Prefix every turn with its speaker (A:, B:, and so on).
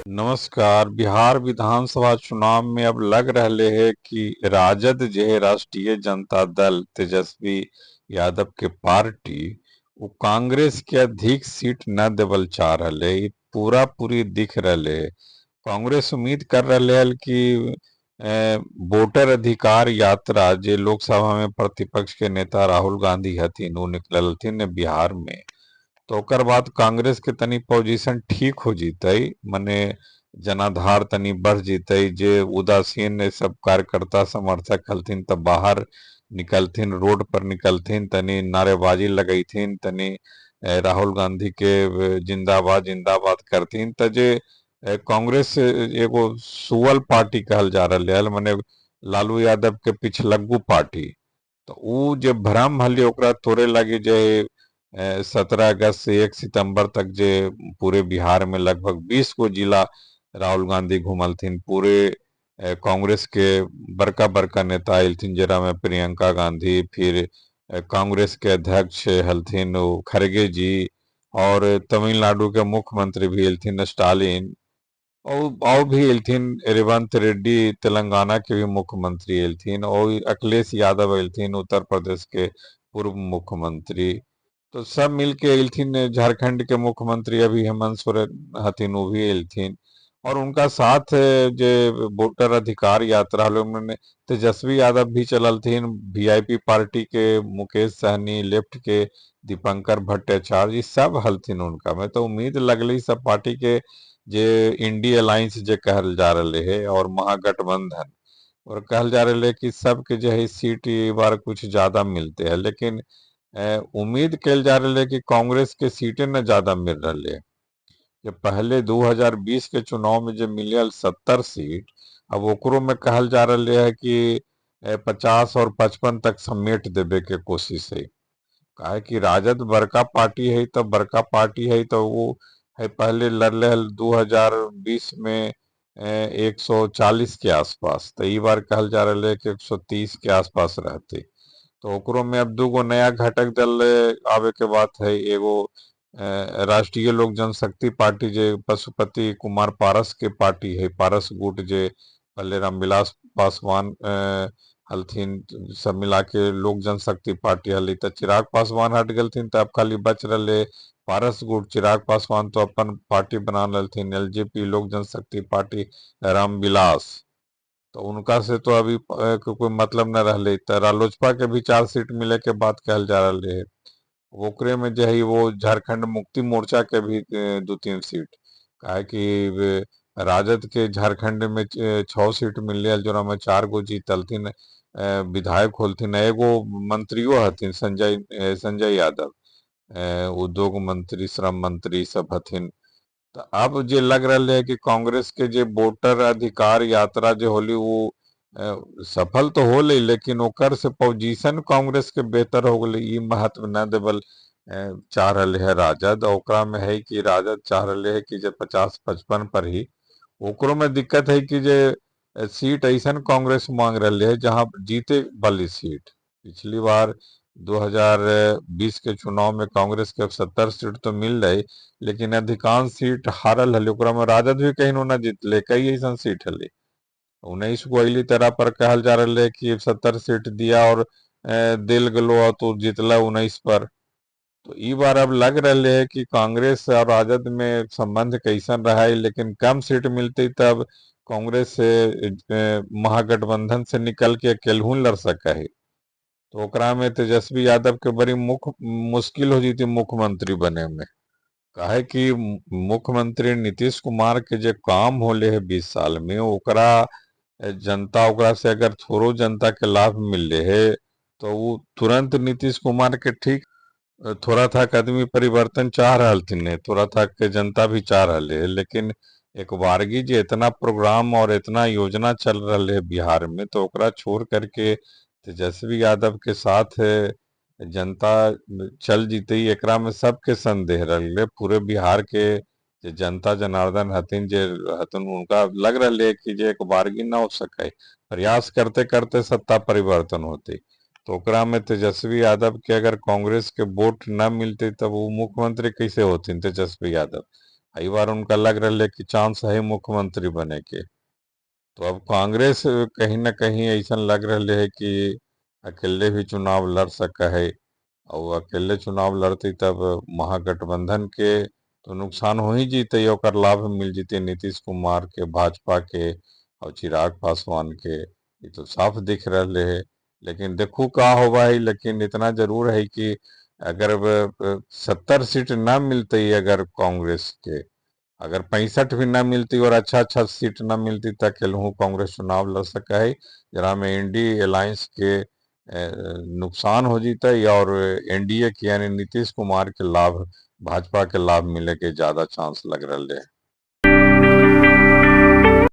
A: नमस्कार। बिहार विधानसभा चुनाव में अब लग रहले है कि राजद जे है राष्ट्रीय जनता दल तेजस्वी यादव के पार्टी वो कांग्रेस के अधिक सीट न देवल चाह रहे। ई पूरा पूरी दिख रहे है। कांग्रेस उम्मीद कर रहे है कि वोटर अधिकार यात्रा जे लोकसभा में प्रतिपक्ष के नेता राहुल गांधी हथिन वो निकलथिन बिहार में, तो ओकर बाद कांग्रेस के तनी पोजीशन ठीक हो जीतई। मने जनाधार तनी बढ़ जीतई। जे उदासीन सब कार्यकर्ता समर्थक हलथिन तब बाहर निकलथिन, रोड पर निकलथिन, तनी नारेबाजी लगैथिन, तनी राहुल गांधी के जिंदाबाद जिंदाबाद करथिन। त जे कांग्रेस एगो सुअल पार्टी कहल जा रहा है, मने लालू यादव के पिछलग्गू पार्टी। तो ऊ जे भ्रम हले ओकरा तोड़े लगी जे 17 अगस्त से 1 सितंबर तक जे पूरे बिहार में लगभग 20 गो जिला राहुल गांधी घुमलथिन। पूरे कांग्रेस के बड़का बड़का नेता अयलथिन, जरा में प्रियंका गांधी, फिर कांग्रेस के अध्यक्ष हलथिन वो खड़गे जी, और तमिलनाडु के मुख्यमंत्री भी अयलथिन स्टालिन, और भी अयलथिन रेवंत रेड्डी, तेलंगाना के भी मुख्यमंत्री अयलथिन, और अखिलेश यादव अयलथिन उत्तर प्रदेश के पूर्व मुख्यमंत्री। तो सब मिलके अयलथिन। झारखंड के मुख्यमंत्री अभी हेमंत सोरेन हथिन वो भी अयलथिन। और उनका साथ जे वोटर अधिकार यात्रा हलो उन्होंने तेजस्वी यादव भी चललथिन, वीआईपी पार्टी के मुकेश सहनी, लेफ्ट के दीपंकर भट्टाचार्य, ये सब हलथिन उनका में। तो उम्मीद लगली सब पार्टी के जे इंडी अलायंस जे कहल जा रहे है और महागठबंधन, और कहल जा रहे है कि सबके जो है सीट ये बार कुछ ज्यादा मिलते हैं। लेकिन उम्मीद कल जा रही है कि कांग्रेस के सीटें न ज्यादा मिल रही है। कि पहले 2020 के चुनाव में जो मिलल 70 सीट, अब ओकरो में कहल जा रहा है कि 50 और 55 तक समेट देवे के कोशिश है। काहे कि राजद बड़का पार्टी है, तो बड़का पार्टी है तो वो है पहले लड़ले हल 2020 में 140 के आसपास, तो ई बार कहल जा रहा है कि 130 के आसपास रहते। तो ओकरो में अब दूगो नया घटक दल आवे के बात है। एगो राष्ट्रीय लोक जनशक्ति पार्टी जे पशुपति कुमार पारस के पार्टी है, पारस गुट, जे पहले रामविलास पासवान हलथिन, सब मिला के लोक जनशक्ति पार्टी हली। तो चिराग पासवान हट गलथिन, तो अब खाली बच रहे पारस गुट। चिराग पासवान तो अपन पार्टी बना ललथिन, एलजेपी लोक जनशक्ति पार्टी रामविलास। तो उनका से तो अभी कोई मतलब न रहले। तो रालोसपा के भी 4 सीट मिले के बात कहल जा रहे है। ओकरे में जो है वो झारखंड मुक्ति मोर्चा के भी 2-3 सीट। काहे कि राजद के झारखंड में 6 सीट मिले, जोरा में 4 गो जीतलथिन, विधायक होलथिन, एगो मंत्रियों हथिन संजय यादव, उद्योग मंत्री, श्रम मंत्री सब हथिन। तो अब जे लग रहा है कि कांग्रेस के जे वोटर अधिकार यात्रा जो होली वो सफल तो होले, लेकिन ओकर से पोजीशन कांग्रेस के बेहतर हो गई। ई महत्व न देवल चाह रहे है राजद। ओकरा में है कि राजद चाह रहे है कि जे 50-55 पर ही। ओकरो में दिक्कत है कि जे सीट ऐसन कांग्रेस मांग रही है जहां जीते वाली सीट। पिछली बार 2020 के चुनाव में कांग्रेस के 70 सीट तो मिल रही, लेकिन अधिकांश सीट हारल हले। ओकरा में राजद भी कहीं न जीतले, कई ऐसा सीट हले। 19 गो अली तरह पर कहल जा रहा है कि 70 सीट दिया और दिल गलो तो जीतला 19 पर। तो ई बार अब लग रहे है कि कांग्रेस और राजद में संबंध कैसन रहा है, लेकिन कम सीट मिलती तब कांग्रेस से महागठबंधन से निकल के केलहू लड़ सका है। तो ओकरा में तेजस्वी यादव के बड़ी मुश्किल हो जीती मुख्यमंत्री बने में। काहे कि मुख्यमंत्री नीतीश कुमार के जे काम होले है 20 साल में, ओकरा जनता ओकरा से अगर थोड़ो जनता के लाभ मिले है तो वो तुरंत नीतीश कुमार के ठीक। थोड़ा था कि आदमी परिवर्तन चाह रहलथिन है, थोड़ा था कि जनता भी चाह रहे है, लेकिन एक बारगी जे इतना प्रोग्राम और इतना योजना चल रहा है बिहार में, तो ओकरा छोड़ करके तेजस्वी यादव के साथ जनता चल जीते, एकरा में सबके संदेह रहे। पूरे बिहार के जे जनता जनार्दन हथिन जे हथिन, उनका लग रहा है कि जे एक बारगी ना हो सके, प्रयास करते करते सत्ता परिवर्तन होते। तो ओकरा में तेजस्वी यादव के अगर कांग्रेस के वोट न मिलते तब वो मुख्यमंत्री कैसे होते तेजस्वी यादव। कई बार उनका लग रहा है कि चांस है मुख्यमंत्री बने के। तो अब कांग्रेस कहीं ना कहीं ऐसा लग रहा है कि अकेले भी चुनाव लड़ सका है, और अकेले चुनाव लड़ती तब महागठबंधन के तो नुकसान हो ही जीते, ओकर लाभ मिल जीते नीतीश कुमार के, भाजपा के और चिराग पासवान के। ये तो साफ दिख रहे है। लेकिन देखू का होगा है, लेकिन इतना जरूर है कि अगर 70 सीट ना मिलते अगर कांग्रेस के, अगर 65 भी ना मिलती और अच्छा अच्छा सीट ना मिलती तब केलहू कांग्रेस चुनाव लड़ सका है, जरा में इंडी अलायंस के नुकसान हो जीता है, और एनडीए के यानी नीतीश कुमार के लाभ, भाजपा के लाभ मिले के ज्यादा चांस लग रहा है।